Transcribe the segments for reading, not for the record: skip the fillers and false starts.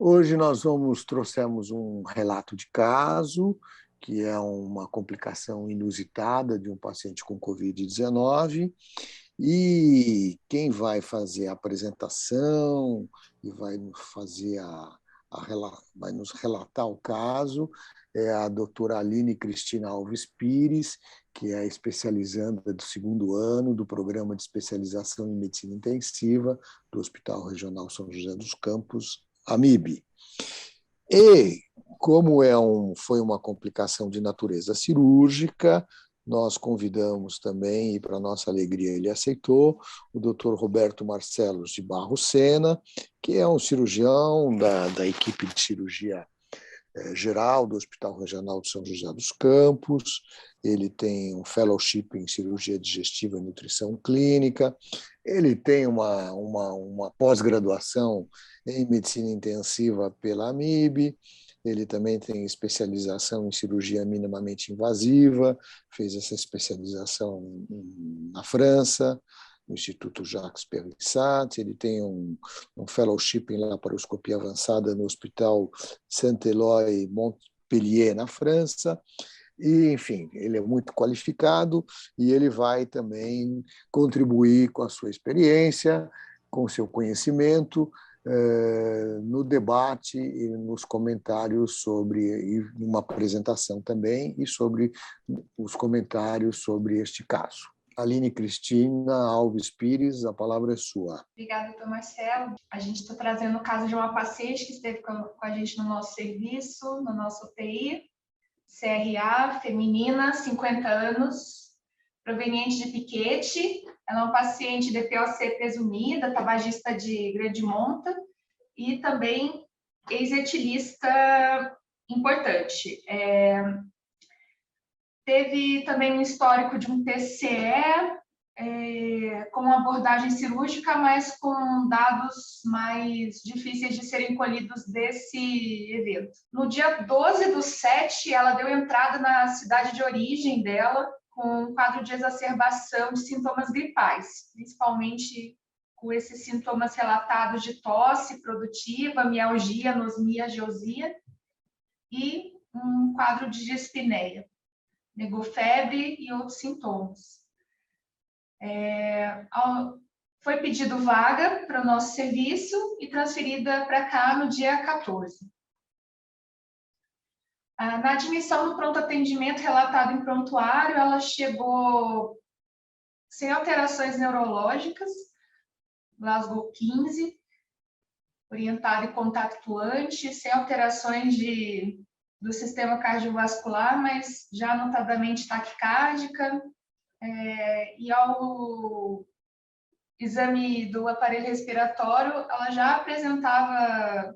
Hoje nós trouxemos um relato de caso, que é uma complicação inusitada de um paciente com Covid-19, e quem vai fazer a apresentação e vai fazer vai nos relatar o caso é a doutora Aline Cristina Alves Pires, que é especializanda do segundo ano do Programa de Especialização em Medicina Intensiva do Hospital Regional São José dos Campos, AMIB. E, como foi uma complicação de natureza cirúrgica, nós convidamos também, e para nossa alegria ele aceitou, o Dr. Roberto Marcelos de Barros Sena, que é um cirurgião da equipe de cirurgia geral do Hospital Regional de São José dos Campos. Ele tem um fellowship em cirurgia digestiva e nutrição clínica. Ele tem uma pós-graduação em medicina intensiva pela AMIB. Ele também tem especialização em cirurgia minimamente invasiva, fez essa especialização na França, no Instituto Jacques Perrissat. Ele tem um fellowship em laparoscopia avançada no Hospital Saint-Éloi Montpellier, na França. E, enfim, ele é muito qualificado e ele vai também contribuir com a sua experiência, com o seu conhecimento, no debate e nos comentários e numa apresentação também, e sobre os comentários sobre este caso. Aline Cristina Alves Pires, a palavra é sua. Obrigada, doutor Marcelo. A gente está trazendo o caso de uma paciente que esteve com a gente no nosso serviço, no nosso UTI, CRA, feminina, 50 anos, proveniente de Piquete. Ela é uma paciente de POC presumida, tabagista de grande monta e também ex-etilista importante. Teve também um histórico de um TCE, com abordagem cirúrgica, mas com dados mais difíceis de serem colhidos desse evento. No dia 12/7, ela deu entrada na cidade de origem dela com um quadro de exacerbação de sintomas gripais, principalmente com esses sintomas relatados de tosse produtiva, mialgia, anosmia, geosia e um quadro de dispneia. Negou febre e outros sintomas. Foi pedido vaga para o nosso serviço e transferida para cá no dia 14. Na admissão no pronto atendimento relatado em prontuário, ela chegou sem alterações neurológicas, Glasgow 15, orientada e contactuante, sem alterações do sistema cardiovascular, mas já notadamente taquicárdica, e ao exame do aparelho respiratório, ela já apresentava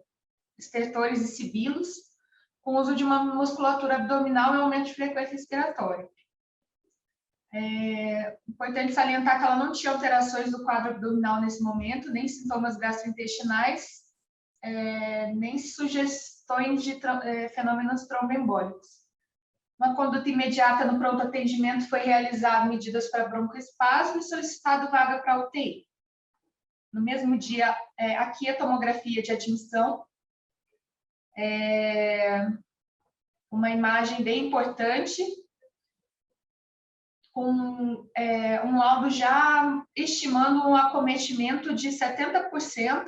estertores e sibilos, com uso de uma musculatura abdominal e aumento de frequência respiratória. Importante salientar que ela não tinha alterações do quadro abdominal nesse momento, nem sintomas gastrointestinais, nem sugestões de fenômenos tromboembólicos. Uma conduta imediata no pronto atendimento foi realizar medidas para broncoespasmo e solicitado vaga para UTI. No mesmo dia, aqui a tomografia de admissão, uma imagem bem importante, com um laudo já estimando um acometimento de 70%,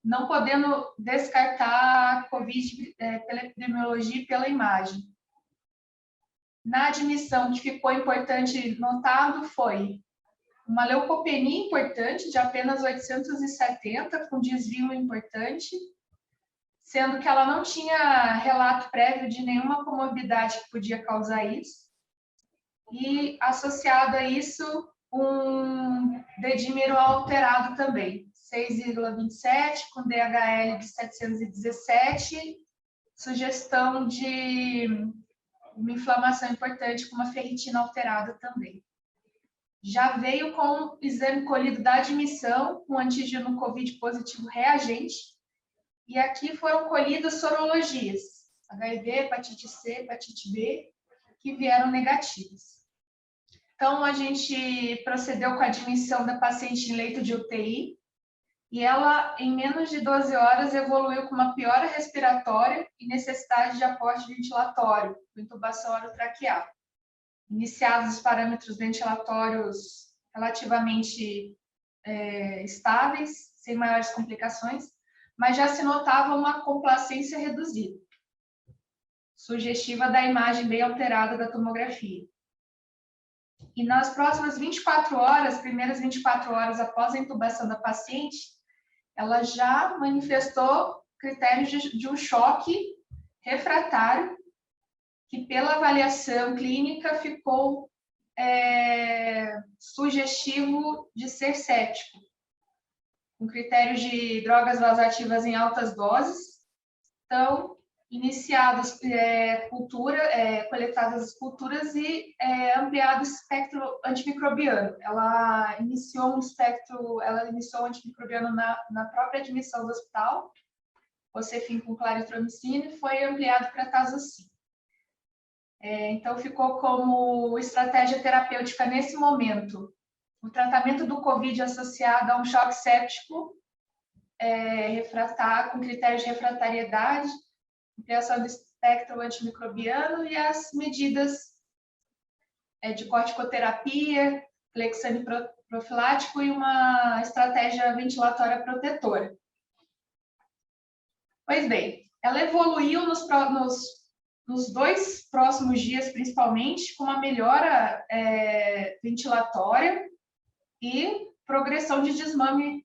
não podendo descartar a COVID pela epidemiologia e pela imagem. Na admissão, que ficou importante notado foi uma leucopenia importante, de apenas 870, com desvio importante, sendo que ela não tinha relato prévio de nenhuma comorbidade que podia causar isso, e associado a isso, um dedímero alterado também, 6,27, com DHL de 717, sugestão de uma inflamação importante com uma ferritina alterada também. Já veio com exame colhido da admissão, com antígeno COVID positivo reagente, e aqui foram colhidas sorologias, HIV, hepatite C, hepatite B, que vieram negativas. Então, a gente procedeu com a admissão da paciente em leito de UTI, e ela, em menos de 12 horas, evoluiu com uma piora respiratória e necessidade de aporte ventilatório, com intubação orotraqueal. Iniciados os parâmetros ventilatórios relativamente estáveis, sem maiores complicações, mas já se notava uma complacência reduzida, sugestiva da imagem bem alterada da tomografia. E nas próximas 24 horas, primeiras 24 horas após a intubação da paciente, ela já manifestou critérios de um choque refratário, que pela avaliação clínica ficou sugestivo de ser séptico, com critérios de drogas vasoativas em altas doses. Então, iniciadas coletadas as culturas e ampliado o espectro antimicrobiano. Ela iniciou o antimicrobiano na própria admissão do hospital, Ocefin com claritromicina, e foi ampliado para Tazocin. Então, ficou como estratégia terapêutica nesse momento o tratamento do COVID associado a um choque séptico com critérios de refratariedade, ampliação do espectro antimicrobiano e as medidas de corticoterapia, clexane profilático e uma estratégia ventilatória protetora. Pois bem, ela evoluiu nos 2 próximos dias, principalmente, com uma melhora ventilatória e progressão de desmame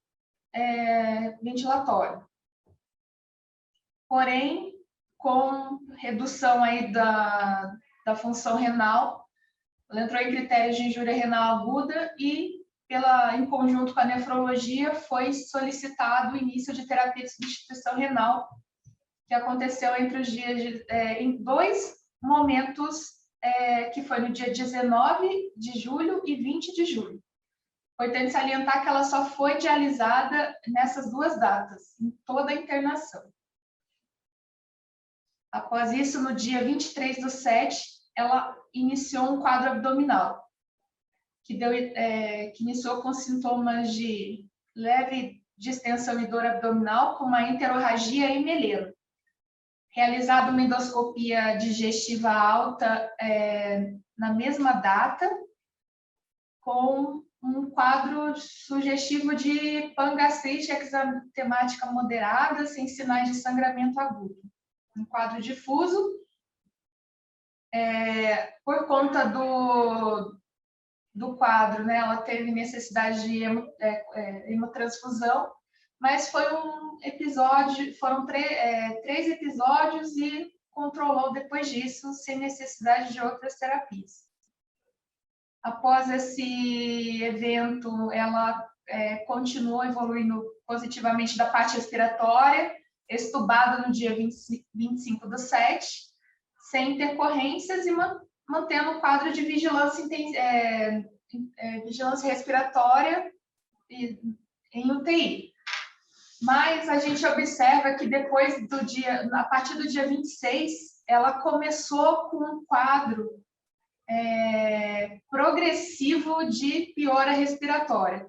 ventilatório. Porém, com redução aí da função renal, ela entrou em critérios de injúria renal aguda e, em conjunto com a nefrologia, foi solicitado o início de terapia de substituição renal, que aconteceu entre os dias em 2 momentos, que foi no dia 19 de julho e 20 de julho. Importante salientar que ela só foi dialisada nessas 2 datas, em toda a internação. Após isso, no dia 23/7, ela iniciou um quadro abdominal, que iniciou com sintomas de leve distensão e dor abdominal, com uma enterorragia e meleno. Realizada uma endoscopia digestiva alta na mesma data, com um quadro sugestivo de pangastrite exantemática moderada, sem sinais de sangramento agudo. Um quadro difuso, por conta do quadro, né, ela teve necessidade de hemotransfusão, mas foi um episódio, foram 3 episódios e controlou depois disso, sem necessidade de outras terapias. Após esse evento, ela continuou evoluindo positivamente da parte respiratória, estubada no dia 25/7, sem intercorrências e mantendo o quadro de vigilância respiratória em UTI. Mas a gente observa que depois a partir do dia 26, ela começou com um quadro progressivo de piora respiratória.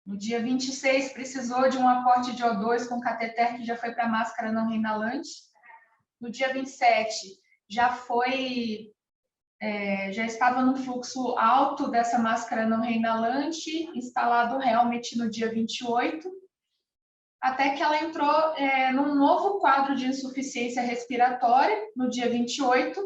No dia 26, precisou de um aporte de O2 com cateter, que já foi para máscara não reinalante. No dia 27, já estava num fluxo alto dessa máscara não reinalante, instalado o Helmet no dia 28, até que ela entrou num novo quadro de insuficiência respiratória, no dia 28,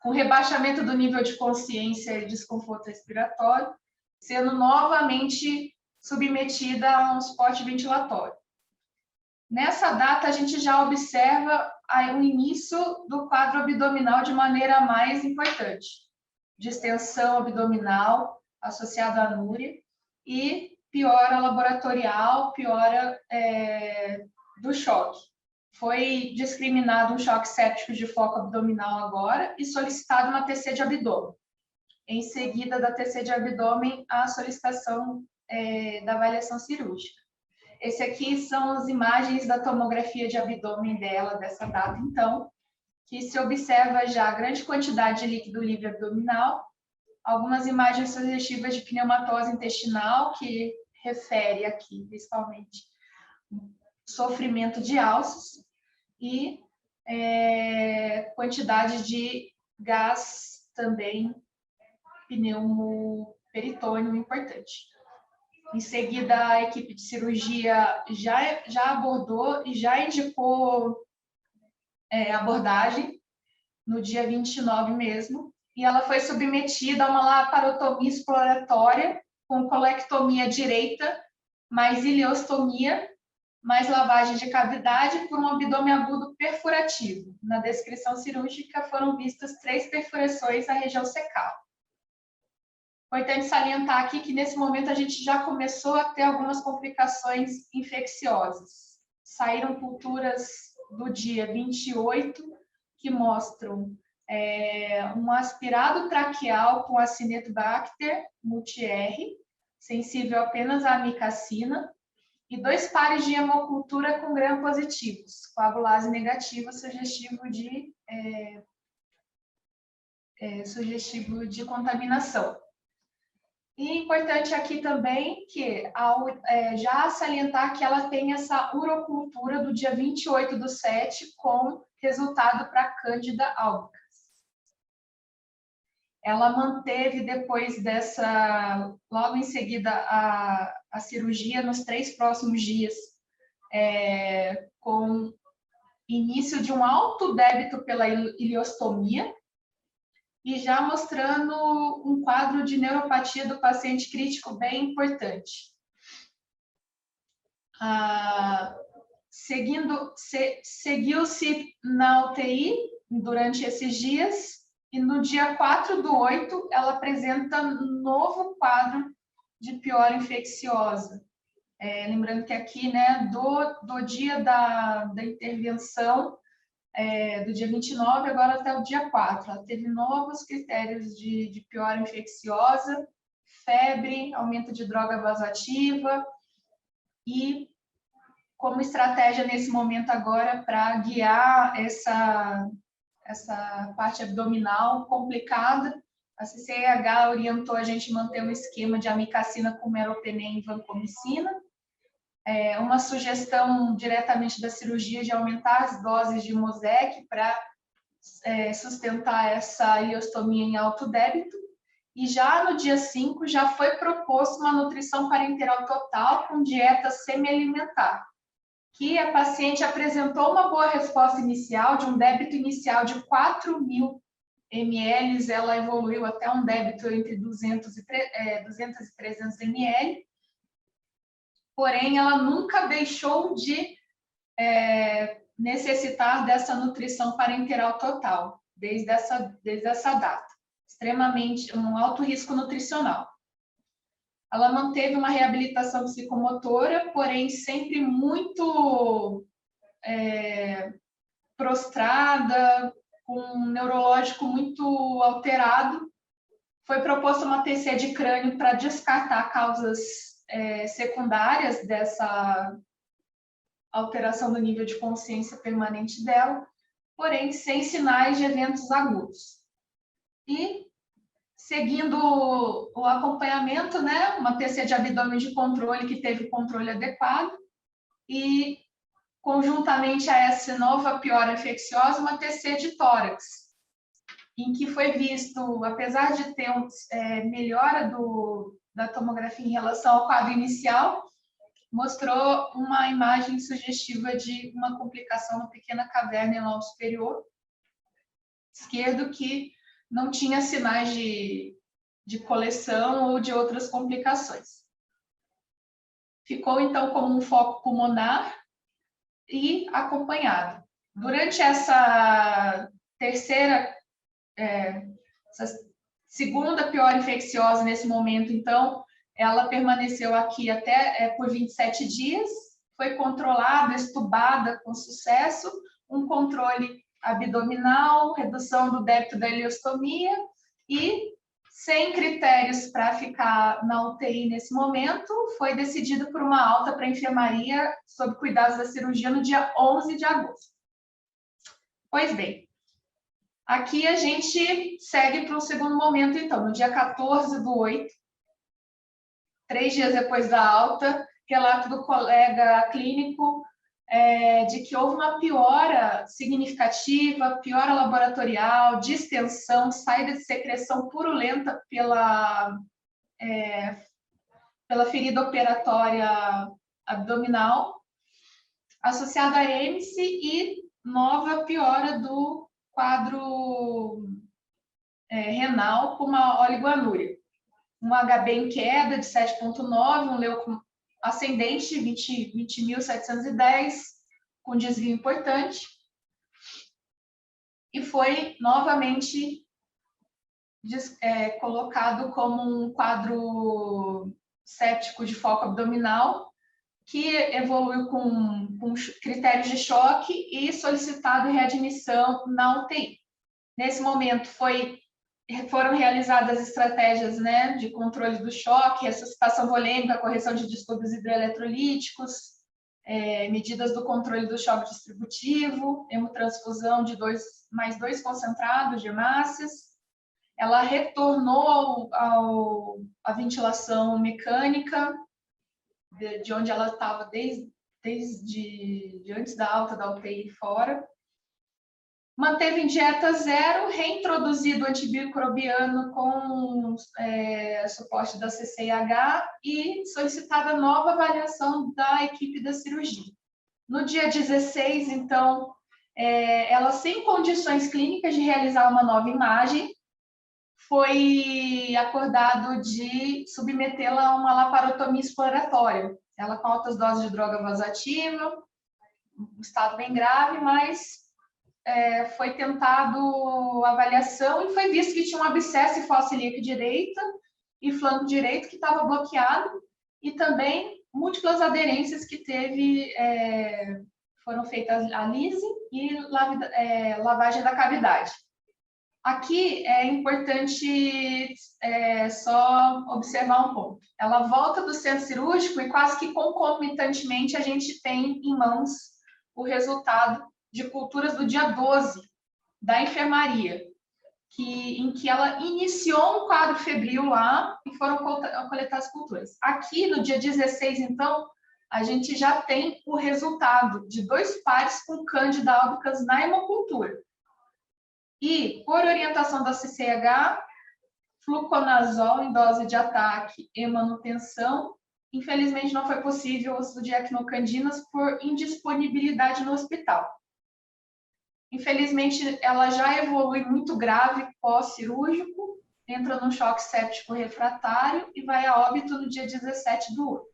com rebaixamento do nível de consciência e desconforto respiratório, sendo novamente submetida a um suporte ventilatório. Nessa data, a gente já observa o início do quadro abdominal de maneira mais importante. Distensão abdominal associada à anúria e piora laboratorial, piora do choque. Foi discriminado um choque séptico de foco abdominal agora e solicitado uma TC de abdômen. Em seguida da TC de abdômen, a solicitação da avaliação cirúrgica. Esse aqui são as imagens da tomografia de abdômen dela, dessa data, então, que se observa já a grande quantidade de líquido livre abdominal, algumas imagens sugestivas de pneumatose intestinal, que refere aqui, principalmente, sofrimento de alços e quantidade de gás também pneumoperitônio importante. Em seguida, a equipe de cirurgia já abordou e já indicou abordagem no dia 29 mesmo, e ela foi submetida a uma laparotomia exploratória com colectomia direita, mais ileostomia, mais lavagem de cavidade por um abdômen agudo perfurativo. Na descrição cirúrgica foram vistas 3 perfurações na região secal. Importante salientar aqui que nesse momento a gente já começou a ter algumas complicações infecciosas. Saíram culturas do dia 28 que mostram um aspirado traqueal com Acinetobacter multi-R, sensível apenas à amicacina, e 2 pares de hemocultura com gram-positivos, coagulase negativa, sugestivo de contaminação. E importante aqui também que, já salientar que ela tem essa urocultura do dia 28/7 com resultado para Candida albicans. Ela manteve depois logo em seguida, a cirurgia nos 3 próximos dias, com início de um alto débito pela ileostomia, e já mostrando um quadro de neuropatia do paciente crítico bem importante. Seguiu-se na UTI durante esses dias, e no dia 4/8, ela apresenta novo quadro de piora infecciosa. Lembrando que aqui, né, do dia da intervenção, do dia 29 agora até o dia 4. Ela teve novos critérios de piora infecciosa, febre, aumento de droga vasoativa, e como estratégia nesse momento agora para guiar essa parte abdominal complicada, a CCIH orientou a gente manter um esquema de amicacina com meropenem e vancomicina. Uma sugestão diretamente da cirurgia de aumentar as doses de Mosec para sustentar essa ileostomia em alto débito. E já no dia 5 já foi proposto uma nutrição parenteral total com dieta semi-alimentar, que a paciente apresentou uma boa resposta inicial, de um débito inicial de 4.000 ml, ela evoluiu até um débito entre 200 e 300 ml, porém ela nunca deixou de necessitar dessa nutrição parenteral total, desde essa data, extremamente, um alto risco nutricional. Ela manteve uma reabilitação psicomotora, porém sempre muito prostrada, com um neurológico muito alterado. Foi proposta uma TC de crânio para descartar causas secundárias dessa alteração do nível de consciência permanente dela, porém sem sinais de eventos agudos. E seguindo o acompanhamento, né, uma TC de abdômen de controle que teve controle adequado, e conjuntamente a essa nova piora infecciosa, uma TC de tórax, em que foi visto, apesar de ter melhora da tomografia em relação ao quadro inicial, mostrou uma imagem sugestiva de uma complicação na pequena caverna em lobo superior esquerdo, que não tinha sinais de coleção ou de outras complicações. Ficou, então, como um foco pulmonar e acompanhado. Durante essa segunda piora infecciosa nesse momento, então, ela permaneceu aqui até por 27 dias, foi controlada, estubada com sucesso, um controle abdominal, redução do débito da ileostomia, e sem critérios para ficar na UTI nesse momento, foi decidido por uma alta para a enfermaria sob cuidados da cirurgia no dia 11 de agosto. Pois bem, aqui a gente segue para o segundo momento, então, no dia 14/8, 3 dias depois da alta, relato do colega clínico de que houve uma piora significativa, piora laboratorial, distensão, saída de secreção purulenta pela ferida operatória abdominal, associada a hélice e nova piora do quadro renal com uma oligoanúria. Um HB em queda de 7,9, um leuco ascendente, 20.710, com desvio importante, e foi novamente colocado como um quadro séptico de foco abdominal, que evoluiu com critérios de choque e solicitado readmissão na UTI. Nesse momento, foram realizadas estratégias, né, de controle do choque, ressuscitação volêmica, correção de distúrbios hidroeletrolíticos, medidas do controle do choque distributivo, hemotransfusão de mais 2 concentrados de hemácias. Ela retornou à ventilação mecânica, de onde ela estava desde antes da alta da UTI fora. Manteve em dieta zero, reintroduzido antimicrobiano com suporte da CCIH e solicitada nova avaliação da equipe da cirurgia. No dia 16, então, ela sem condições clínicas de realizar uma nova imagem, foi acordado de submetê-la a uma laparotomia exploratória. Ela com altas doses de droga vasoativa, um estado bem grave, mas foi tentado avaliação e foi visto que tinha um abscesso e fossa ilíaca direita e flanco direito que estava bloqueado e também múltiplas aderências que foram feitas a lise e lavagem da cavidade. Aqui é importante só observar um ponto. Ela volta do centro cirúrgico e quase que concomitantemente a gente tem em mãos o resultado de culturas do dia 12 da enfermaria, em que ela iniciou um quadro febril lá e foram coletadas culturas. Aqui, no dia 16, então, a gente já tem o resultado de 2 pares com Candida albicans na hemocultura. E, por orientação da CCH, fluconazol em dose de ataque e manutenção. Infelizmente, não foi possível o uso de equinocandinas por indisponibilidade no hospital. Infelizmente, ela já evolui muito grave pós-cirúrgico, entra num choque séptico refratário e vai a óbito no dia 17 do 8.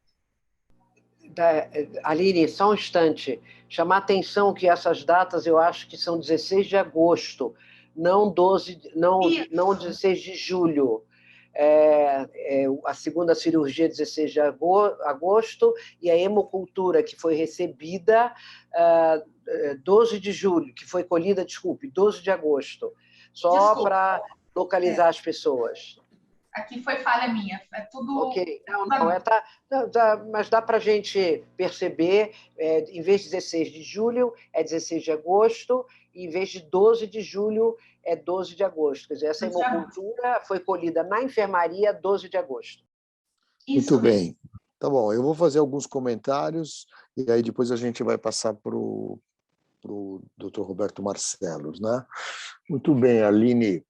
Aline, só um instante. Chamar a atenção que essas datas eu acho que são 16 de agosto, não 16 de julho. A segunda cirurgia 16 de agosto e a hemocultura que foi recebida 12 de julho, que foi colhida, 12 de agosto. Só para localizar as pessoas. Aqui foi falha minha, é tudo... Ok, mas dá para a gente perceber, em vez de 16 de julho, é 16 de agosto, e em vez de 12 de julho, é 12 de agosto. Quer dizer, essa hemocultura foi colhida na enfermaria 12 de agosto. Isso. Muito bem. Tá bom, eu vou fazer alguns comentários, e aí depois a gente vai passar para o Dr. Roberto Marcellos, né? Muito bem, Aline.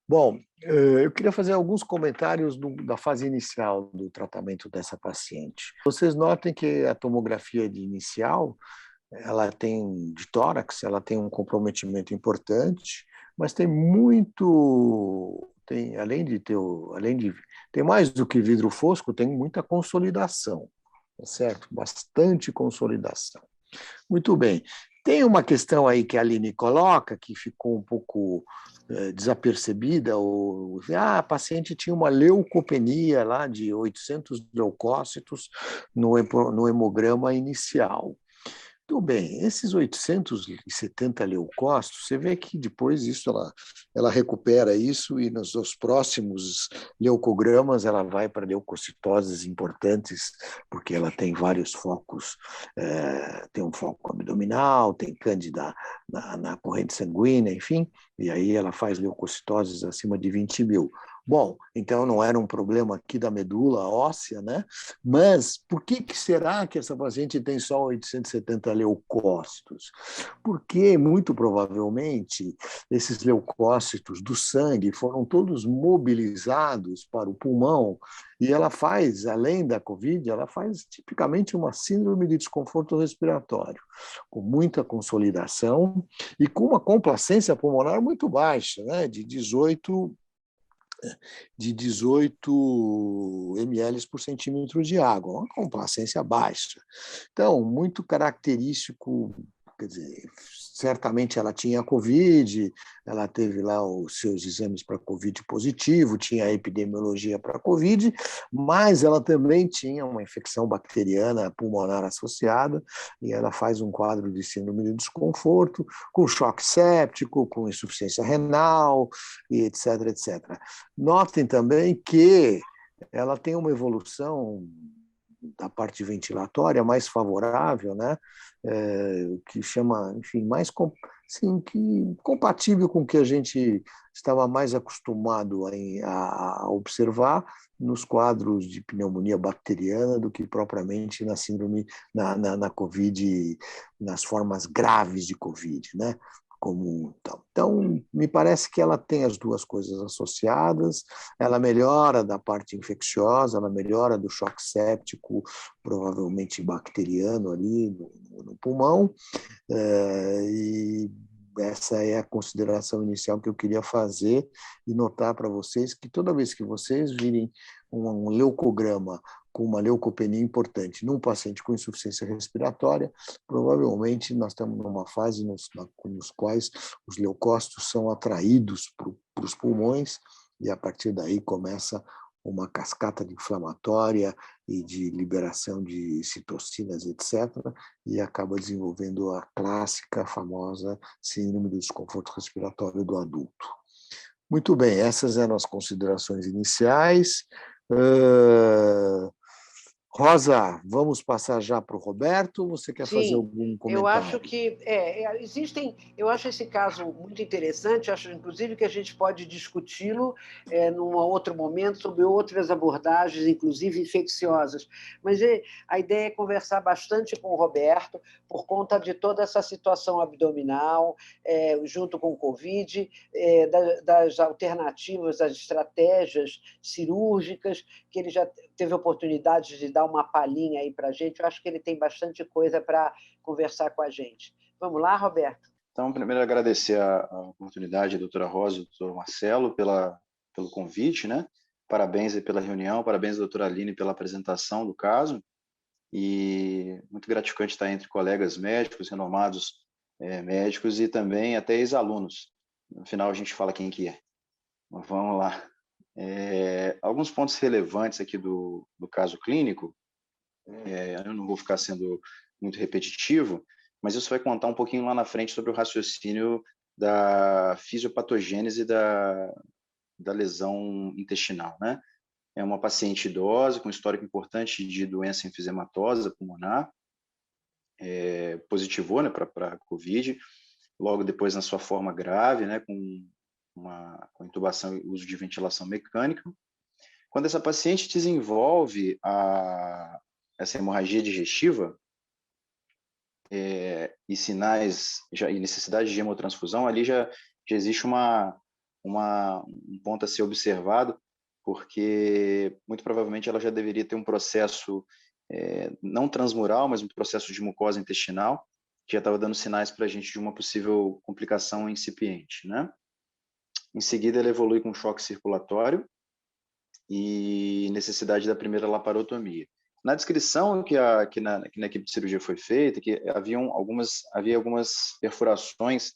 Bom, eu queria fazer alguns comentários da fase inicial do tratamento dessa paciente. Vocês notem que a tomografia de tórax, ela tem um comprometimento importante, mas tem tem mais do que vidro fosco, tem muita consolidação, tá certo? Bastante consolidação. Muito bem. Tem uma questão aí que a Aline coloca, que ficou um pouco desapercebida, a paciente tinha uma leucopenia lá de 800 leucócitos no hemograma inicial. Tudo bem, esses 870 leucócitos, você vê que depois ela recupera isso e nos próximos leucogramas ela vai para leucocitoses importantes, porque ela tem vários focos, tem um foco abdominal, tem cândida na corrente sanguínea, enfim, e aí ela faz leucocitoses acima de 20 mil. Bom, então não era um problema aqui da medula óssea, né? Mas por que será que essa paciente tem só 870 leucócitos? Porque, muito provavelmente, esses leucócitos do sangue foram todos mobilizados para o pulmão e ela faz, além da COVID, ela faz tipicamente uma síndrome de desconforto respiratório, com muita consolidação e com uma complacência pulmonar muito baixa, né? De 18 ml por centímetro de água, uma complacência baixa. Então, muito característico, quer dizer, certamente ela tinha Covid, ela teve lá os seus exames para Covid positivo, tinha a epidemiologia para Covid, mas ela também tinha uma infecção bacteriana pulmonar associada, e ela faz um quadro de síndrome de desconforto, com choque séptico, com insuficiência renal, e etc, etc. Notem também que ela tem uma evolução da parte ventilatória mais favorável, né? Que chama, enfim, mais assim, que compatível com o que a gente estava mais acostumado a observar nos quadros de pneumonia bacteriana do que propriamente na síndrome, na COVID, nas formas graves de COVID, né? Comum. Então, me parece que ela tem as duas coisas associadas, ela melhora da parte infecciosa, ela melhora do choque séptico, provavelmente bacteriano ali no pulmão, e essa é a consideração inicial que eu queria fazer e notar para vocês que toda vez que vocês virem um leucograma com uma leucopenia importante num paciente com insuficiência respiratória, provavelmente nós estamos numa fase nos quais os leucócitos são atraídos para os pulmões e a partir daí começa uma cascata inflamatória e de liberação de citocinas, etc., e acaba desenvolvendo a clássica, famosa síndrome do desconforto respiratório do adulto. Muito bem, essas eram as considerações iniciais. Rosa, vamos passar já para o Roberto, ou você quer fazer algum comentário? Eu acho que eu acho esse caso muito interessante, acho inclusive que a gente pode discuti-lo num outro momento, sobre outras abordagens, inclusive infecciosas. Mas a ideia é conversar bastante com o Roberto, por conta de toda essa situação abdominal, junto com o Covid, das alternativas, das estratégias cirúrgicas, que ele já teve oportunidade de dar uma palhinha aí para a gente. Eu acho que ele tem bastante coisa para conversar com a gente. Vamos lá, Roberto? Então, primeiro, agradecer a oportunidade, doutora Rosa e doutor Marcelo, pelo convite, né? Parabéns pela reunião, parabéns, doutora Aline, pela apresentação do caso. E muito gratificante estar entre colegas médicos, renomados médicos e também até ex-alunos. No final, a gente fala quem que é. Mas vamos lá. Alguns pontos relevantes aqui do caso clínico, eu não vou ficar sendo muito repetitivo, mas isso vai contar um pouquinho lá na frente sobre o raciocínio da fisiopatogênese da lesão intestinal, né? É uma paciente idosa com histórico importante de doença enfisematosa pulmonar, positivou, né, para COVID, logo depois na sua forma grave, né, com intubação e uso de ventilação mecânica. Quando essa paciente desenvolve essa hemorragia digestiva e sinais e necessidade de hemotransfusão, ali já existe um ponto a ser observado, porque muito provavelmente ela já deveria ter um processo não transmural, mas um processo de mucosa intestinal, que já estava dando sinais para a gente de uma possível complicação incipiente, né? Em seguida, ela evolui com choque circulatório e necessidade da primeira laparotomia. Na descrição que na equipe de cirurgia foi feita, que havia algumas perfurações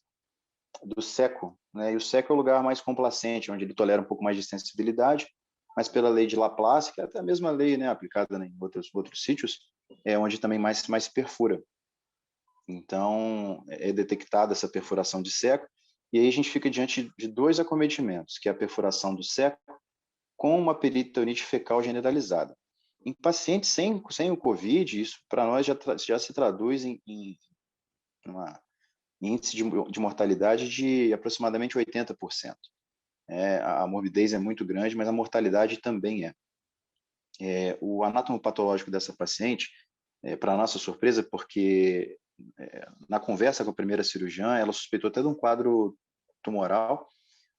do seco, né? E o seco é o lugar mais complacente, onde ele tolera um pouco mais de sensibilidade, mas pela lei de Laplace, que é até a mesma lei, né, aplicada em outros sítios, é onde também mais se perfura. Então, é detectada essa perfuração de seco, e aí a gente fica diante de dois acometimentos, que é a perfuração do seco com uma peritonite fecal generalizada. Em pacientes sem o COVID, isso para nós já se traduz em índice de mortalidade de aproximadamente 80%. a morbidez é muito grande, mas a mortalidade também é. O anatomopatológico dessa paciente, para nossa surpresa, porque na conversa com a primeira cirurgiã, ela suspeitou até de um quadro tumoral,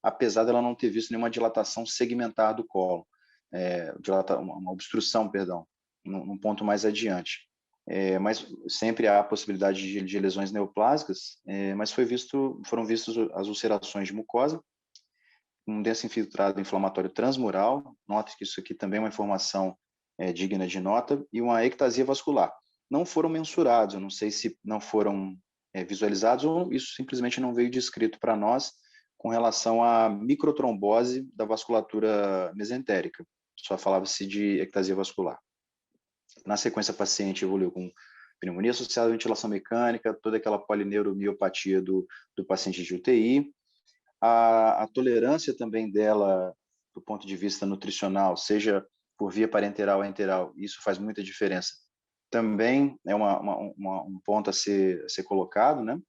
apesar dela não ter visto nenhuma dilatação segmentar do colo, uma obstrução, perdão, num ponto mais adiante. Mas sempre há a possibilidade de lesões neoplásicas, mas foram vistos as ulcerações de mucosa, um denso infiltrado inflamatório transmural, note que isso aqui também é uma informação digna de nota, e uma ectasia vascular. Não foram mensurados, eu não sei se não foram visualizados ou isso simplesmente não veio descrito para nós com relação à microtrombose da vasculatura mesentérica. Só falava-se de ectasia vascular. Na sequência, a paciente evoluiu com pneumonia associada à ventilação mecânica, toda aquela polineuropatía do paciente de UTI. A tolerância também dela, do ponto de vista nutricional, seja por via parenteral ou enteral, isso faz muita diferença. Também é um ponto a ser colocado, né?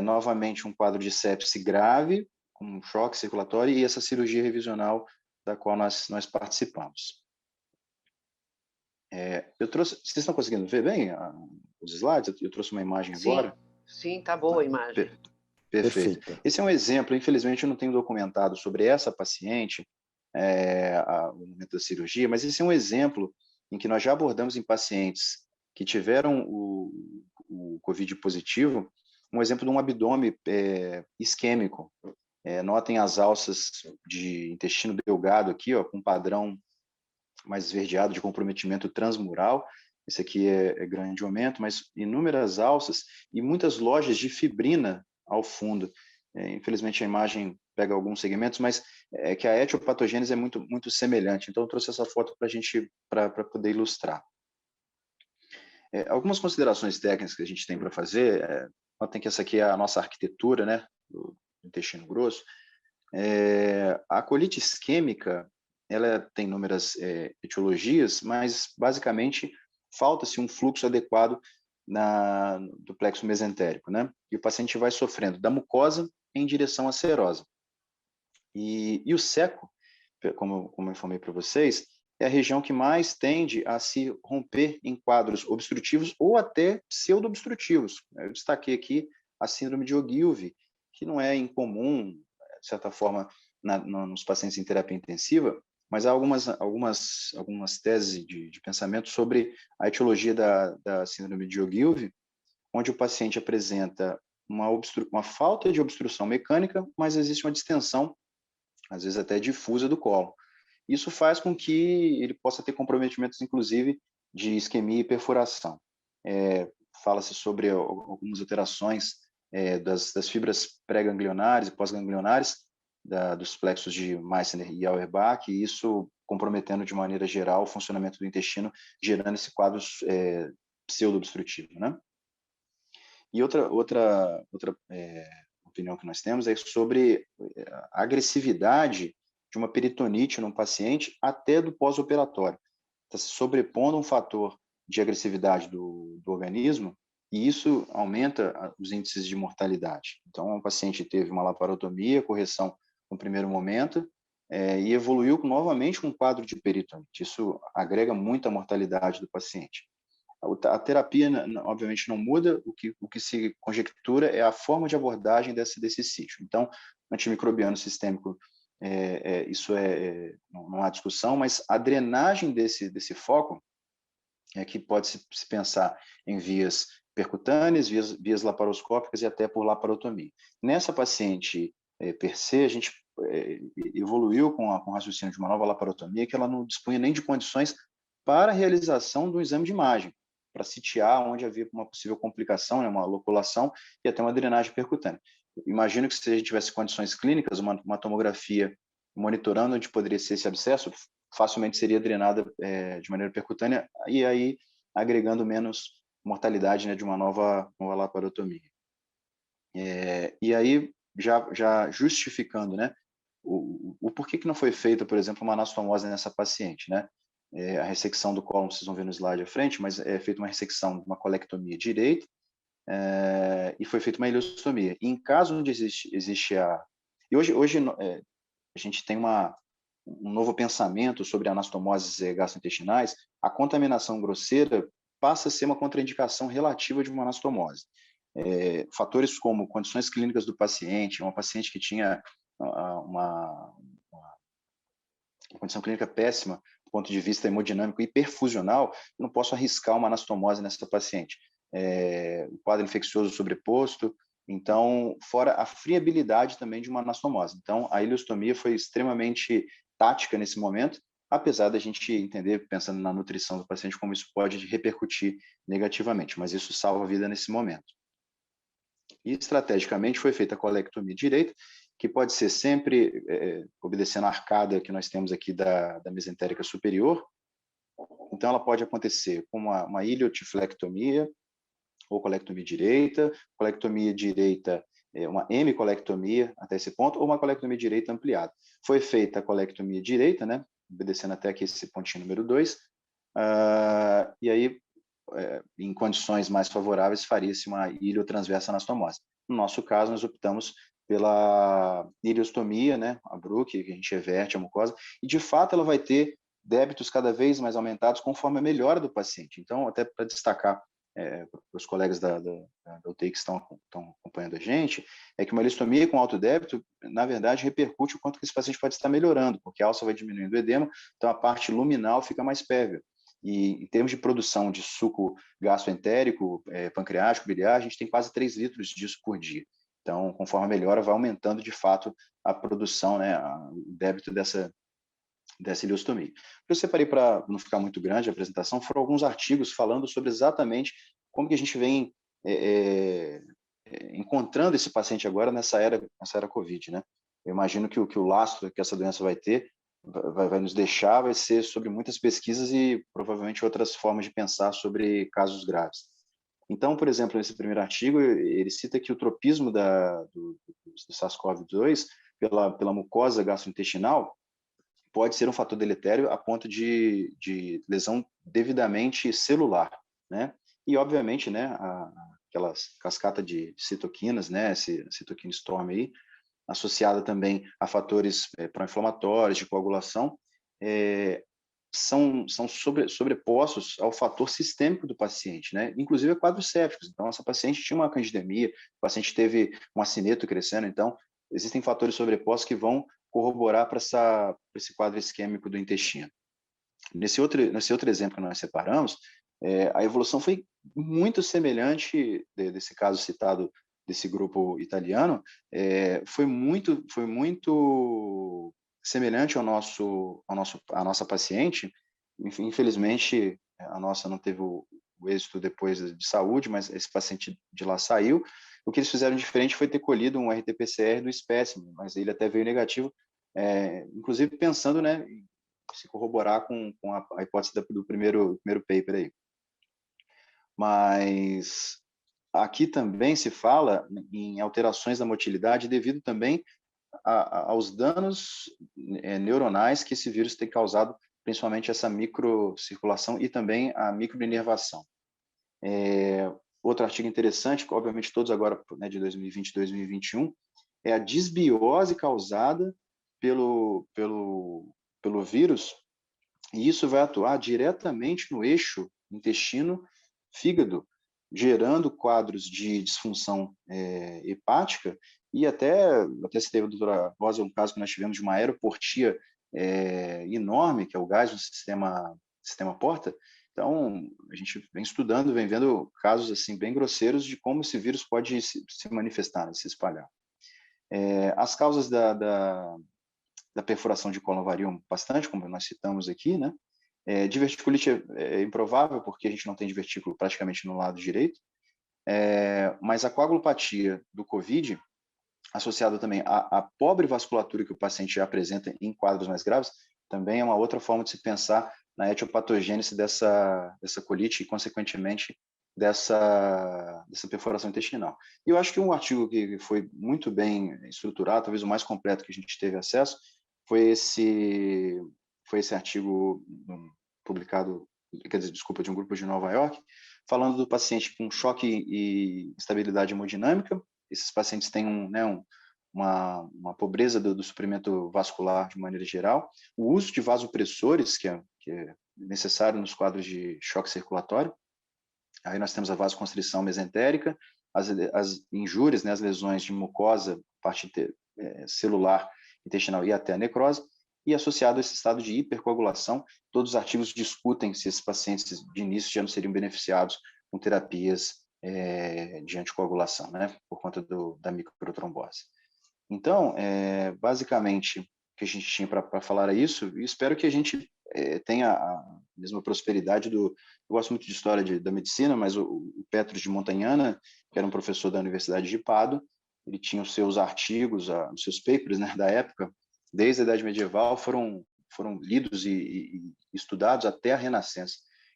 Novamente, um quadro de sepse grave, com um choque circulatório, e essa cirurgia revisional da qual nós participamos. Vocês estão conseguindo ver bem os slides? Eu trouxe uma imagem agora. Sim, tá boa a imagem. Perfeito. Esse é um exemplo, infelizmente eu não tenho documentado sobre essa paciente, o momento da cirurgia, mas esse é um exemplo em que nós já abordamos em pacientes que tiveram o COVID positivo, um exemplo de um abdômen isquêmico. Notem as alças de intestino delgado aqui, ó, com padrão mais esverdeado de comprometimento transmural. Esse aqui é grande aumento, mas inúmeras alças e muitas lojas de fibrina ao fundo. Infelizmente a imagem pega alguns segmentos, mas é que a etiopatogênese é muito, muito semelhante. Então eu trouxe essa foto para poder ilustrar. Algumas considerações técnicas que a gente tem para fazer, notem que essa aqui é a nossa arquitetura, né, do intestino grosso. A colite isquêmica, ela tem inúmeras etiologias, mas basicamente falta-se um fluxo adequado do plexo mesentérico, né? E o paciente vai sofrendo da mucosa em direção à serose. E o seco, como eu informei para vocês, é a região que mais tende a se romper em quadros obstrutivos ou até pseudo-obstrutivos. Eu destaquei aqui a síndrome de Ogilvie, que não é incomum, de certa forma, nos pacientes em terapia intensiva, mas há algumas teses de pensamento sobre a etiologia da síndrome de Ogilvie, onde o paciente apresenta uma falta de obstrução mecânica, mas existe uma distensão, às vezes até difusa, do colo. Isso faz com que ele possa ter comprometimentos, inclusive, de isquemia e perfuração. Fala-se sobre algumas alterações das fibras pré-ganglionares e pós-ganglionares, dos plexos de Meissner e Auerbach, e isso comprometendo de maneira geral o funcionamento do intestino, gerando esse quadro pseudo-obstrutivo, né? E outra opinião que nós temos é sobre a agressividade de uma peritonite num paciente até do pós-operatório. Está se sobrepondo um fator de agressividade do organismo e isso aumenta os índices de mortalidade. Então, o paciente teve uma laparotomia, correção no primeiro momento, e evoluiu novamente com um quadro de peritonite. Isso agrega muito a mortalidade do paciente. A terapia, obviamente, não muda, o que se conjectura é a forma de abordagem desse sítio. Então, antimicrobiano sistêmico, isso não há discussão, mas a drenagem desse foco que pode se pensar em vias percutâneas, vias laparoscópicas e até por laparotomia. Nessa paciente per se, a gente evoluiu com o raciocínio de uma nova laparotomia que ela não dispunha nem de condições para a realização do exame de imagem, para sitiar onde havia uma possível complicação, né, uma loculação e até uma drenagem percutânea. Imagino que se a gente tivesse condições clínicas, uma tomografia monitorando onde poderia ser esse abscesso, facilmente seria drenada de maneira percutânea e aí agregando menos mortalidade, né, de uma nova laparotomia. E aí, já justificando, né, o porquê que não foi feita, por exemplo, uma anastomose nessa paciente, né? A ressecção do cólon, vocês vão ver no slide à frente, mas é feita uma ressecção, uma colectomia direita, e foi feita uma ileostomia. E em caso onde existe E hoje a gente tem um novo pensamento sobre anastomoses gastrointestinais. A contaminação grosseira passa a ser uma contraindicação relativa de uma anastomose. Fatores como condições clínicas do paciente, uma paciente que tinha uma condição clínica péssima do ponto de vista hemodinâmico e perfusional, eu não posso arriscar uma anastomose nessa paciente. O quadro infeccioso sobreposto, então, fora a friabilidade também de uma anastomose. Então, a ileostomia foi extremamente tática nesse momento, apesar da gente entender, pensando na nutrição do paciente, como isso pode repercutir negativamente, mas isso salva a vida nesse momento. E, estrategicamente, foi feita a colectomia direita, que pode ser sempre obedecendo a arcada que nós temos aqui da mesentérica superior. Então, ela pode acontecer com uma iliotiflectomia, ou colectomia direita, uma hemicolectomia até esse ponto, ou uma colectomia direita ampliada. Foi feita a colectomia direita, né, obedecendo até aqui esse pontinho número 2, e aí, em condições mais favoráveis, faria-se uma iliotransversa anastomose. No nosso caso, nós optamos pela ileostomia, né, a BRU, que a gente reverte a mucosa, e de fato ela vai ter débitos cada vez mais aumentados conforme a melhora do paciente. Então, até para destacar para os colegas da UTI que estão acompanhando a gente, é que uma ileostomia com alto débito, na verdade, repercute o quanto que esse paciente pode estar melhorando, porque a alça vai diminuindo o edema, então a parte luminal fica mais pévia. E em termos de produção de suco gastroentérico, pancreático, biliar, a gente tem quase 3 litros disso por dia. Então, conforme a melhora, vai aumentando de fato a produção, né, o débito dessa ileostomia. O que eu separei para não ficar muito grande a apresentação foram alguns artigos falando sobre exatamente como que a gente vem encontrando esse paciente agora nessa era COVID, né? Eu imagino que o lastro que essa doença vai ter vai nos deixar, vai ser sobre muitas pesquisas e provavelmente outras formas de pensar sobre casos graves. Então, por exemplo, nesse primeiro artigo, ele cita que o tropismo do SARS-CoV-2 pela mucosa gastrointestinal pode ser um fator deletério a ponto de lesão devidamente celular, né? E, obviamente, né, aquelas cascata de citoquinas, né, esse citoquina storm aí, associada também a fatores pró-inflamatórios, de coagulação, são sobrepostos ao fator sistêmico do paciente, né? Inclusive a quadros sépticos. Então, essa paciente tinha uma candidemia, o paciente teve um acineto crescendo, então existem fatores sobrepostos que vão corroborar para esse quadro isquêmico do intestino. Nesse outro exemplo que nós separamos, a evolução foi muito semelhante desse caso citado desse grupo italiano, foi muito semelhante à nossa paciente. Infelizmente, a nossa não teve o êxito depois de saúde, mas esse paciente de lá saiu. O que eles fizeram diferente foi ter colhido um RT-PCR do espécime, mas ele até veio negativo, inclusive pensando, né, em se corroborar com a hipótese do primeiro paper aí. Mas aqui também se fala em alterações da motilidade devido também aos danos neuronais que esse vírus tem causado, principalmente essa microcirculação e também a microinervação. Outro artigo interessante, que obviamente todos agora, né, de 2020 e 2021, é a disbiose causada pelo vírus, e isso vai atuar diretamente no eixo intestino-fígado, gerando quadros de disfunção hepática, e até citei a doutora Rosa, um caso que nós tivemos de uma aeroportia enorme, que é o gás no sistema porta. Então, a gente vem estudando, vem vendo casos assim bem grosseiros de como esse vírus pode se manifestar, né, se espalhar. As causas da perfuração de cólon variam bastante, como nós citamos aqui, né? Diverticulite é improvável, porque a gente não tem divertículo praticamente no lado direito, mas a coagulopatia do COVID, associada também à pobre vasculatura que o paciente já apresenta em quadros mais graves, também é uma outra forma de se pensar na etiopatogênese dessa colite e, consequentemente, dessa perfuração intestinal. E eu acho que um artigo que foi muito bem estruturado, talvez o mais completo que a gente teve acesso, foi esse artigo publicado, de um grupo de Nova York, falando do paciente com choque e instabilidade hemodinâmica. Esses pacientes têm uma pobreza do suprimento vascular de maneira geral, o uso de vasopressores, que é necessário nos quadros de choque circulatório. Aí nós temos a vasoconstrição mesentérica, as injúrias, né, as lesões de mucosa, parte celular, intestinal e até a necrose, e associado a esse estado de hipercoagulação, todos os artigos discutem se esses pacientes de início já não seriam beneficiados com terapias de anticoagulação, né, por conta da microtrombose. Então, basicamente, o que a gente tinha para falar é isso, e espero que a gente tenha a mesma prosperidade Eu gosto muito de história da medicina, mas o Petros de Montagnana, que era um professor da Universidade de Pádua, ele tinha os seus artigos, os seus papers, né, da época, desde a Idade Medieval, foram lidos e estudados até a Renascença.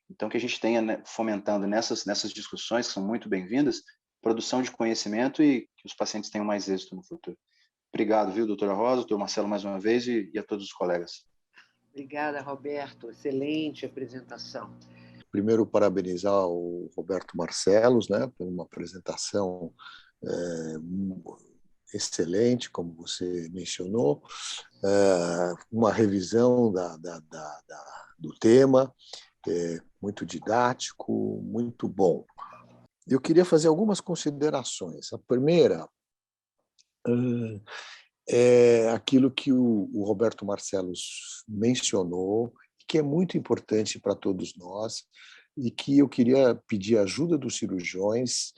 Então, que a gente tenha, né, fomentando nessas discussões, que são muito bem-vindas, produção de conhecimento e que os pacientes tenham mais êxito no futuro. Obrigado, viu, doutora Rosa, doutor Marcelo, mais uma vez, e a todos os colegas. Obrigada, Roberto. Excelente apresentação. Primeiro, parabenizar o Roberto Marcelos, né, por uma apresentação excelente, como você mencionou, uma revisão do tema, muito didático, muito bom. Eu queria fazer algumas considerações. A primeira é aquilo que o Roberto Marcelos mencionou, que é muito importante para todos nós, e que eu queria pedir ajuda dos cirurgiões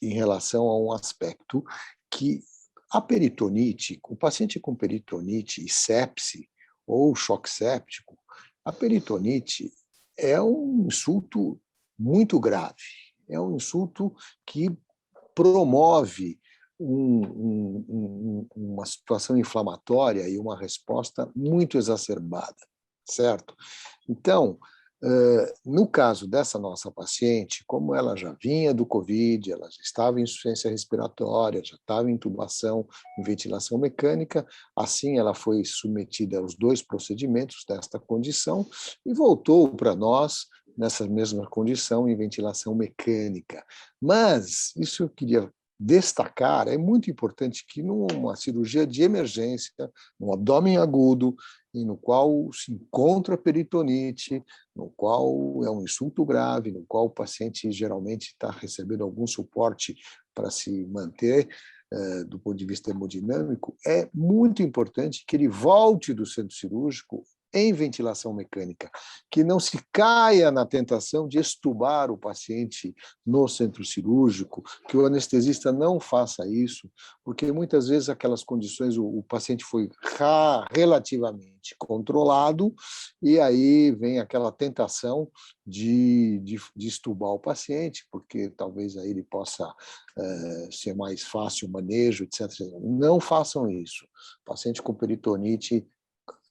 em relação a um aspecto que a peritonite, o paciente com peritonite e sepse ou choque séptico, a peritonite é um insulto muito grave, é um insulto que promove uma situação inflamatória e uma resposta muito exacerbada, certo? Então, no caso dessa nossa paciente, como ela já vinha do COVID, ela já estava em insuficiência respiratória, já estava em intubação, em ventilação mecânica, assim ela foi submetida aos 2 procedimentos desta condição e voltou para nós nessa mesma condição em ventilação mecânica. Mas isso eu queria destacar, é muito importante que numa cirurgia de emergência, no abdômen agudo, e no qual se encontra peritonite, no qual é um insulto grave, no qual o paciente geralmente está recebendo algum suporte para se manter do ponto de vista hemodinâmico, é muito importante que ele volte do centro cirúrgico em ventilação mecânica, que não se caia na tentação de extubar o paciente no centro cirúrgico, que o anestesista não faça isso, porque muitas vezes aquelas condições o paciente foi relativamente controlado e aí vem aquela tentação de extubar o paciente, porque talvez aí ele possa ser mais fácil o manejo, etc. Não façam isso. O paciente com peritonite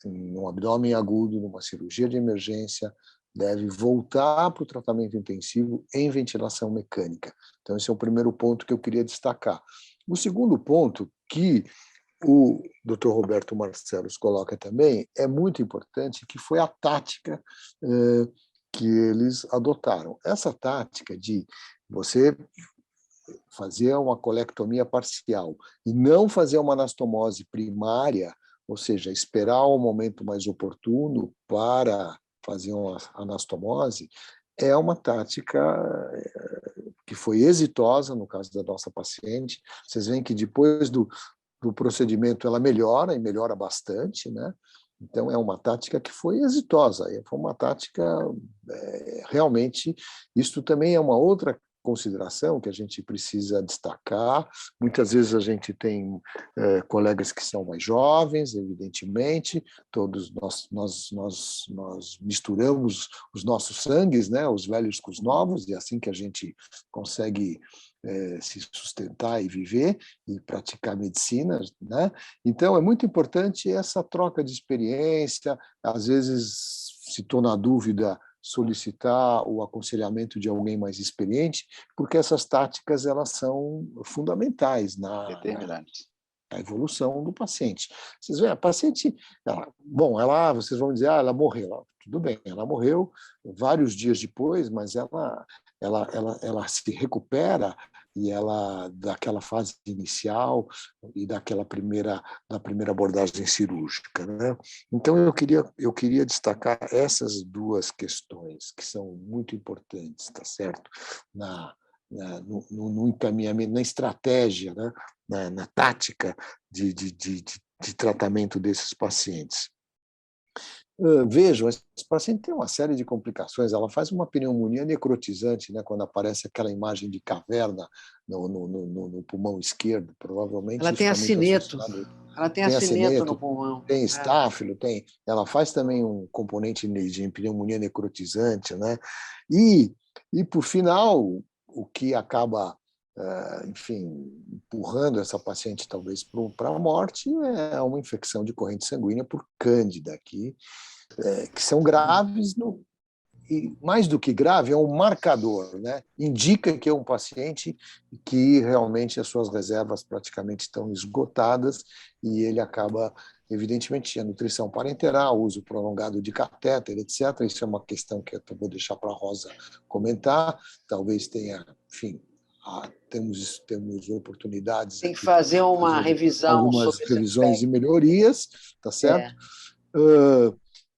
no abdômen agudo, numa cirurgia de emergência, deve voltar para o tratamento intensivo em ventilação mecânica. Então, esse é o primeiro ponto que eu queria destacar. O segundo ponto, que o Dr. Roberto Marcelos coloca também, é muito importante, que foi a tática que eles adotaram. Essa tática de você fazer uma colectomia parcial e não fazer uma anastomose primária, ou seja, esperar o momento mais oportuno para fazer uma anastomose, é uma tática que foi exitosa no caso da nossa paciente. Vocês veem que depois do procedimento ela melhora, e melhora bastante, né? Então, é uma tática que foi exitosa, foi uma tática realmente. Isso também é uma outra consideração que a gente precisa destacar. Muitas vezes a gente tem colegas que são mais jovens, evidentemente, todos nós misturamos os nossos sangues, né, os velhos com os novos, e é assim que a gente consegue se sustentar e viver e praticar medicina, né? Então, é muito importante essa troca de experiência. Às vezes, se estou na dúvida, solicitar o aconselhamento de alguém mais experiente, porque essas táticas elas são fundamentais Determinantes. a evolução do paciente. Vocês veem, a paciente, vocês vão dizer, ela morreu. Tudo bem, ela morreu vários dias depois, mas ela se recupera e ela daquela fase inicial e da primeira abordagem cirúrgica, né? Então eu queria destacar essas duas questões que são muito importantes, tá certo? No encaminhamento, na estratégia, né? na tática de tratamento desses pacientes. Vejam, esse paciente tem uma série de complicações. Ela faz uma pneumonia necrotizante, né, quando aparece aquela imagem de caverna no pulmão esquerdo. Provavelmente ela isso tem está muito acineto. associado. Ela tem acineto no pulmão. Tem estáfilo, tem. Ela faz também um componente de pneumonia necrotizante, né? E por final, o que acaba, enfim, empurrando essa paciente talvez para a morte é uma infecção de corrente sanguínea por cândida, que são graves, e mais do que grave, é um marcador, né? Indica que é um paciente que realmente as suas reservas praticamente estão esgotadas e ele acaba, evidentemente, a nutrição parenteral, uso prolongado de catéter, etc. Isso é uma questão que eu vou deixar para a Rosa comentar. Talvez tenha, enfim, temos oportunidades. Tem que fazer uma revisão. Algumas revisões e melhorias, tá certo?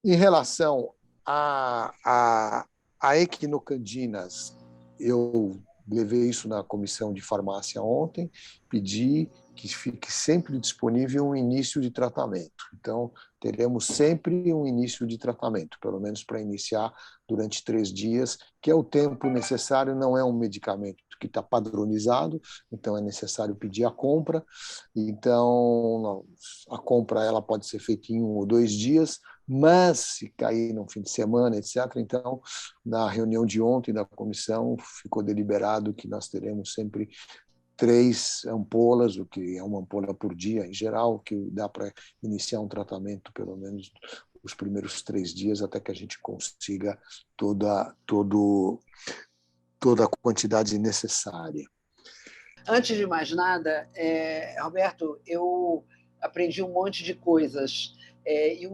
Em relação a equinocandinas, eu levei isso na comissão de farmácia ontem, pedi que fique sempre disponível um início de tratamento. Então, teremos sempre um início de tratamento, pelo menos para iniciar durante 3 dias, que é o tempo necessário, não é um medicamento que está padronizado, então é necessário pedir a compra. Então, a compra ela pode ser feita em 1 ou 2 dias, mas se cair no fim de semana, etc., então, na reunião de ontem da comissão, ficou deliberado que nós teremos sempre 3 ampolas, o que é uma ampola por dia em geral, que dá para iniciar um tratamento pelo menos os primeiros 3 dias, até que a gente consiga toda a quantidade necessária. Antes de mais nada, Roberto, eu aprendi um monte de coisas, e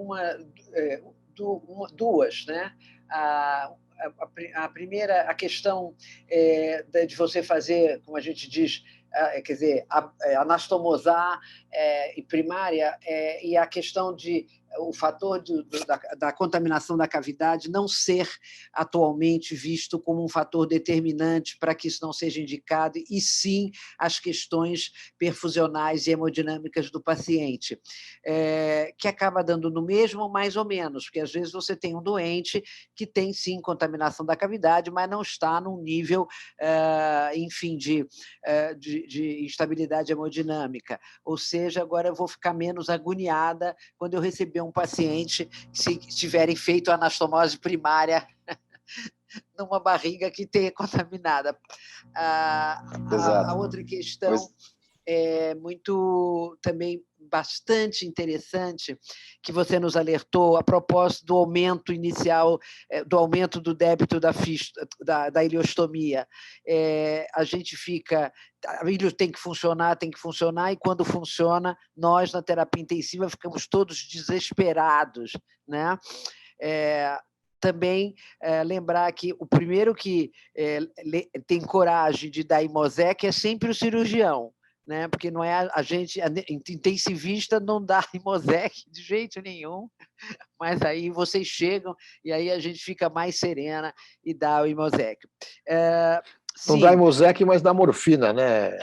duas, né? A primeira, a questão de você fazer, como a gente diz, quer dizer, anastomosar em primária, e a questão de o fator da contaminação da cavidade não ser atualmente visto como um fator determinante para que isso não seja indicado, e sim as questões perfusionais e hemodinâmicas do paciente, que acaba dando no mesmo, mais ou menos, porque às vezes você tem um doente que tem sim contaminação da cavidade, mas não está num nível, enfim, de instabilidade hemodinâmica. Ou seja, agora eu vou ficar menos agoniada quando eu receber um paciente, se tiverem feito anastomose primária numa barriga que tenha contaminada. A outra questão é muito também bastante interessante, que você nos alertou a propósito do aumento inicial, do aumento do débito da ileostomia. A gente fica... A ilho tem que funcionar, e quando funciona, nós, na terapia intensiva, ficamos todos desesperados, né? Também lembrar que o primeiro que tem coragem de dar Imosec é sempre o cirurgião, né? Porque não é a gente, intensivista não dá Imosec de jeito nenhum, mas aí vocês chegam e aí a gente fica mais serena e dá o Imosec. Não dá Imosec, mas dá morfina, né?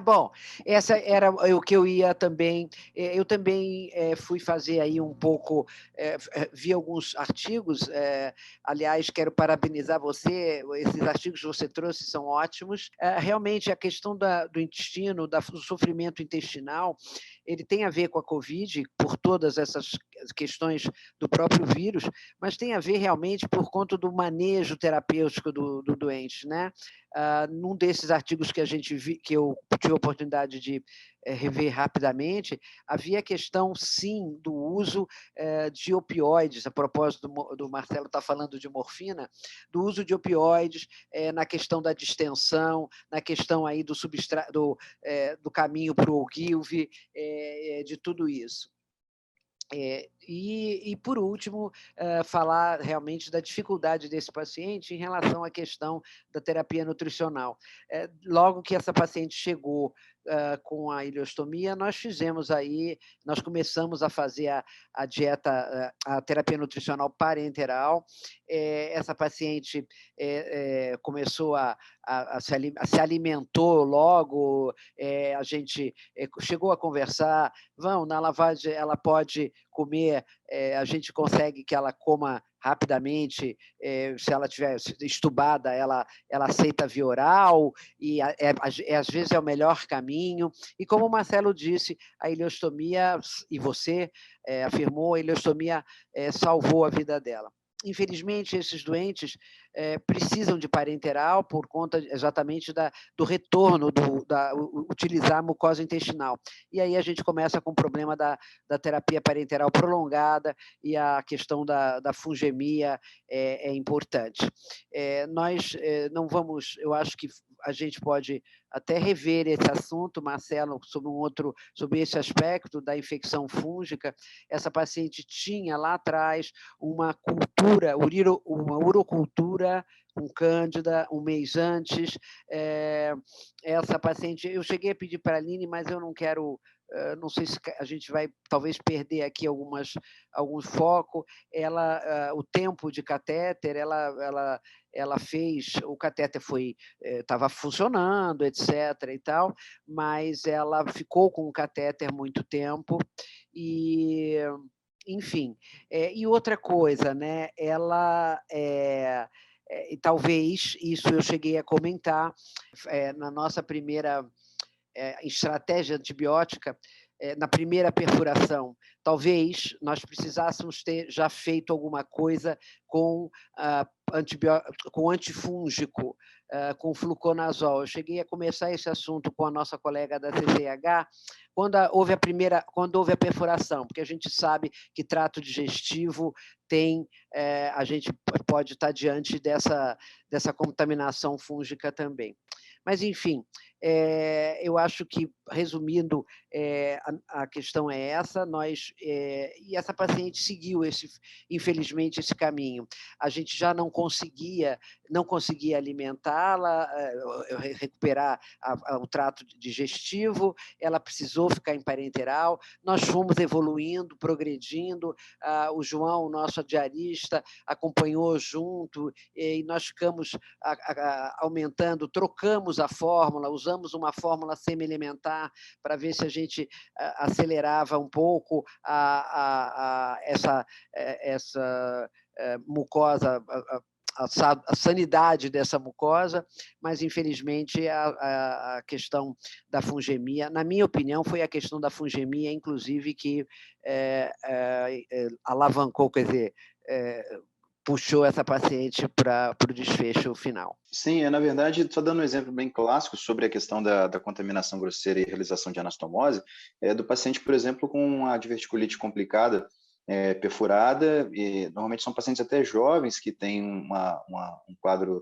Bom, essa era o que eu ia também. Eu também fui fazer aí um pouco, vi alguns artigos. Aliás, quero parabenizar você, esses artigos que você trouxe são ótimos. Realmente, a questão do intestino, do sofrimento intestinal, ele tem a ver com a Covid, por todas essas questões do próprio vírus, mas tem a ver realmente por conta do manejo terapêutico do doente, né? num desses artigos que que eu tive a oportunidade de rever rapidamente, havia a questão, sim, do uso de opioides, a propósito do Marcelo está falando de morfina, do uso de opioides na questão da distensão, na questão aí do caminho para o Ogilvy, de tudo isso. E, por último, falar realmente da dificuldade desse paciente em relação à questão da terapia nutricional. Logo que essa paciente chegou com a ileostomia, nós começamos a fazer a dieta, a terapia nutricional parenteral. Essa paciente começou se alimentou logo, a gente chegou a conversar, na lavagem ela pode comer, a gente consegue que ela coma rapidamente, se ela estiver estubada, ela aceita via oral, e às vezes é o melhor caminho. E como o Marcelo disse, a ileostomia, e você afirmou, a ileostomia salvou a vida dela. Infelizmente, esses doentes precisam de parenteral por conta exatamente do retorno, utilizar a mucosa intestinal. E aí a gente começa com o problema da terapia parenteral prolongada, e a questão da fungemia é importante. Nós não vamos, eu acho que a gente pode até rever esse assunto, Marcelo, sobre esse aspecto da infecção fúngica. Essa paciente tinha lá atrás uma urocultura com cândida, um mês antes. Essa paciente, eu cheguei a pedir para a Aline, mas eu não quero, não sei se a gente vai talvez perder aqui algum foco. O tempo de catéter, ela fez, o catéter estava funcionando, etc. e tal, mas ela ficou com o catéter muito tempo, e enfim. E outra coisa, né, e talvez isso eu cheguei a comentar na nossa primeira estratégia antibiótica, na primeira perfuração, talvez nós precisássemos ter já feito alguma coisa com antifúngico, com fluconazol. Eu cheguei a começar esse assunto com a nossa colega da CCH, quando houve a perfuração, porque a gente sabe que trato digestivo a gente pode estar diante dessa contaminação fúngica também. Mas, enfim, eu acho que, resumindo, a questão é essa, e essa paciente seguiu, infelizmente, esse caminho. A gente já não conseguia alimentá-la, recuperar o trato digestivo, ela precisou ficar em parenteral, nós fomos evoluindo, progredindo, o João, o nosso diarista, acompanhou junto, e nós ficamos aumentando, trocamos a fórmula, usamos uma fórmula semi-elementar para ver se a gente acelerava um pouco essa mucosa, a sanidade dessa mucosa, mas, infelizmente, a questão da fungemia, na minha opinião, foi a questão da fungemia, inclusive, que alavancou, quer dizer, puxou essa paciente para o desfecho final. Sim, na verdade, só dando um exemplo bem clássico sobre a questão da contaminação grosseira e realização de anastomose, do paciente, por exemplo, com uma diverticulite complicada, perfurada, e normalmente são pacientes até jovens que têm um quadro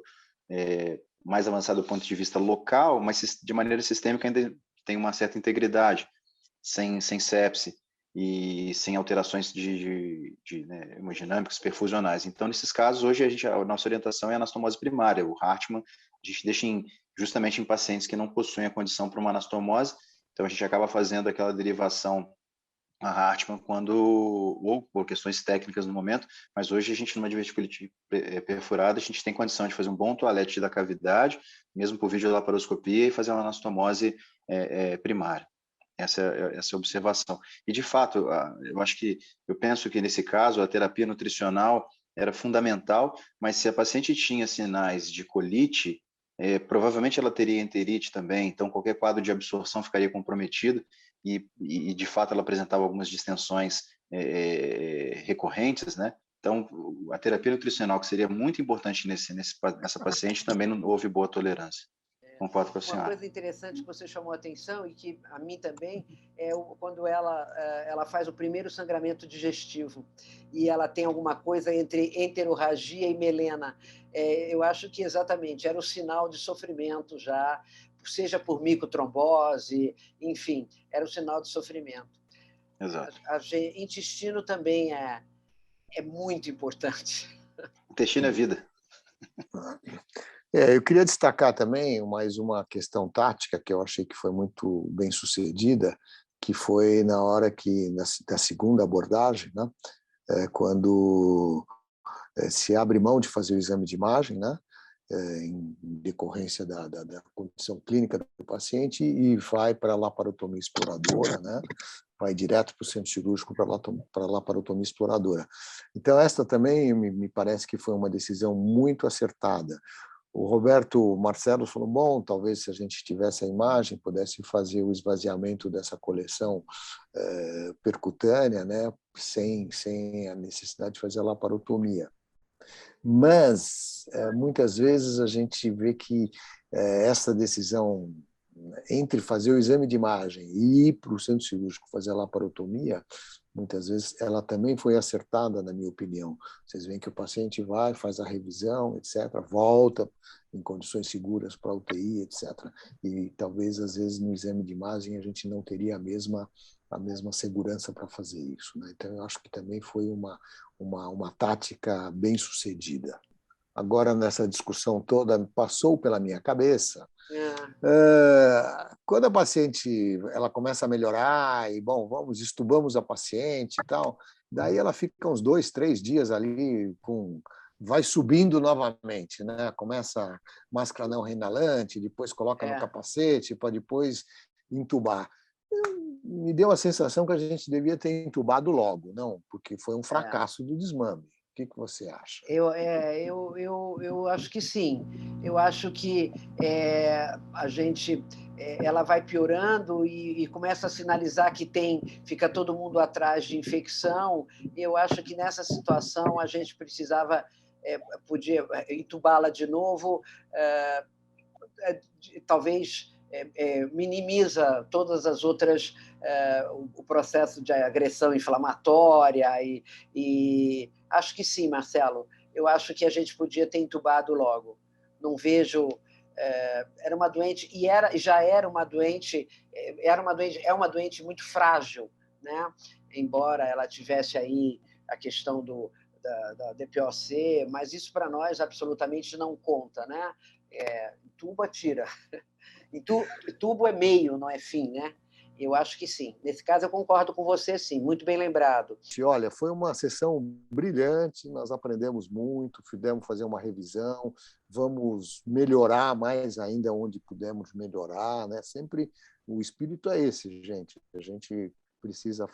mais avançado do ponto de vista local, mas de maneira sistêmica ainda tem uma certa integridade, sem sepse e sem alterações hemodinâmicas, perfusionais. Então, nesses casos, hoje a nossa orientação é a anastomose primária, o Hartmann, a gente deixa justamente em pacientes que não possuem a condição para uma anastomose, então a gente acaba fazendo aquela derivação a Hartmann ou por questões técnicas no momento, mas hoje a gente, numa diverticulite perfurada, a gente tem condição de fazer um bom toalete da cavidade, mesmo por videolaparoscopia, e fazer uma anastomose primária. Essa é a observação. E, de fato, eu penso que, nesse caso, a terapia nutricional era fundamental, mas se a paciente tinha sinais de colite, provavelmente ela teria enterite também, então qualquer quadro de absorção ficaria comprometido, e de fato, ela apresentava algumas distensões recorrentes, né? Então, a terapia nutricional, que seria muito importante nessa paciente, também não houve boa tolerância. Concordo com a senhora. Uma coisa interessante que você chamou a atenção, e que a mim também, é quando ela faz o primeiro sangramento digestivo e ela tem alguma coisa entre enterorragia e melena. Eu acho que exatamente era o sinal de sofrimento já, seja por micotrombose, enfim, era o sinal de sofrimento. Exato. Intestino também é muito importante. Intestino é vida. Eu queria destacar também mais uma questão tática que eu achei que foi muito bem sucedida, que foi na hora da segunda abordagem, né, quando se abre mão de fazer o exame de imagem, né, em decorrência da condição clínica do paciente, e vai para a laparotomia exploradora, né, vai direto para o centro cirúrgico para a laparotomia exploradora. Então, esta também me parece que foi uma decisão muito acertada. O Roberto Marcelos falou, bom, talvez se a gente tivesse a imagem, pudesse fazer o esvaziamento dessa coleção percutânea, né, sem a necessidade de fazer a laparotomia. Mas, muitas vezes, a gente vê que essa decisão entre fazer o exame de imagem e ir para o centro cirúrgico fazer a laparotomia, muitas vezes ela também foi acertada, na minha opinião. Vocês veem que o paciente vai, faz a revisão, etc., volta em condições seguras para a UTI, etc. E talvez, às vezes, no exame de imagem a gente não teria a mesma segurança para fazer isso, né? Então, eu acho que também foi uma tática bem sucedida. Agora, nessa discussão toda, passou pela minha cabeça, quando a paciente ela começa a melhorar e, bom, estubamos a paciente e tal, daí ela fica uns 2, 3 dias ali, vai subindo novamente, né? Começa máscara não reinalante, depois coloca no capacete para depois entubar. Me deu a sensação que a gente devia ter entubado logo, não, porque foi um fracasso do desmame. O que você acha? Eu acho que sim. Eu acho que a gente ela vai piorando e começa a sinalizar que fica todo mundo atrás de infecção. Eu acho que nessa situação a gente precisava podia entubá-la de novo, talvez minimiza todas as outras o processo de agressão inflamatória e acho que sim, Marcelo. Eu acho que a gente podia ter entubado logo. Não vejo. Era uma doente e já era uma doente. É uma doente muito frágil, né? Embora ela tivesse aí a questão da DPOC, mas isso para nós absolutamente não conta, né? Entuba, tira. Tubo é meio, não é fim, né? Eu acho que sim. Nesse caso, eu concordo com você, sim. Muito bem lembrado. Olha, foi uma sessão brilhante, nós aprendemos muito, pudemos fazer uma revisão, vamos melhorar mais ainda onde pudemos melhorar, né? Sempre o espírito é esse, gente. A gente precisa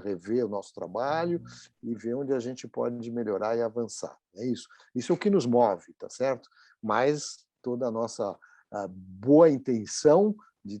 rever o nosso trabalho e ver onde a gente pode melhorar e avançar. É isso. Isso é o que nos move, tá certo? Mas toda a nossa boa intenção de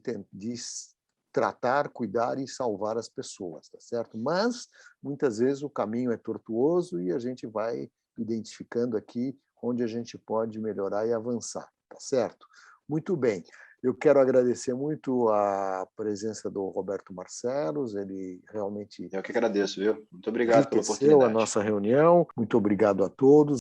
tratar, cuidar e salvar as pessoas, tá certo? Mas, muitas vezes, o caminho é tortuoso e a gente vai identificando aqui onde a gente pode melhorar e avançar, tá certo? Muito bem. Eu quero agradecer muito a presença do Roberto Marcelos, ele realmente... Eu que agradeço, viu? Muito obrigado pela oportunidade. A nossa reunião, muito obrigado a todos.